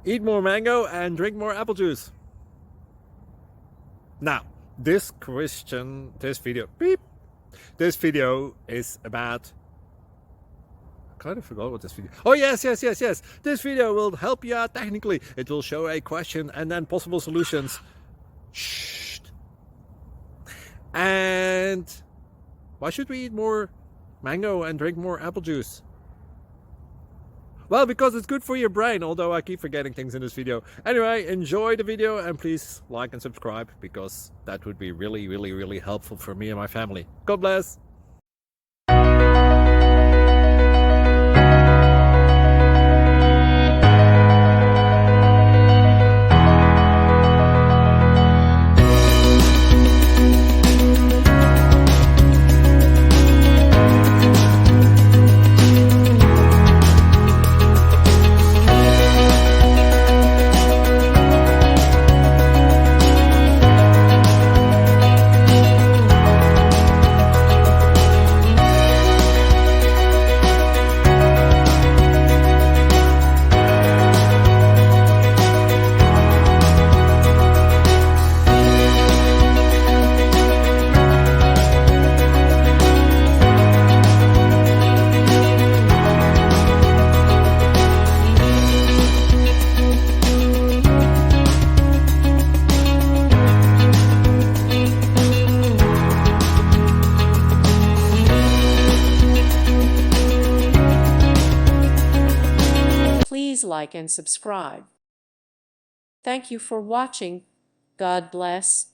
Eat more mango and drink more apple juice. Now, this video is about... I kind of forgot what this video... Oh, yes. This video will help you out technically. It will show a question and then possible solutions. Shh. And why should we eat more mango and drink more apple juice? Well, because it's good for your brain, although I keep forgetting things in this video. Anyway, enjoy the video and please like and subscribe, because that would be really helpful for me and my family. God bless! Please like and subscribe. Thank you for watching. God bless.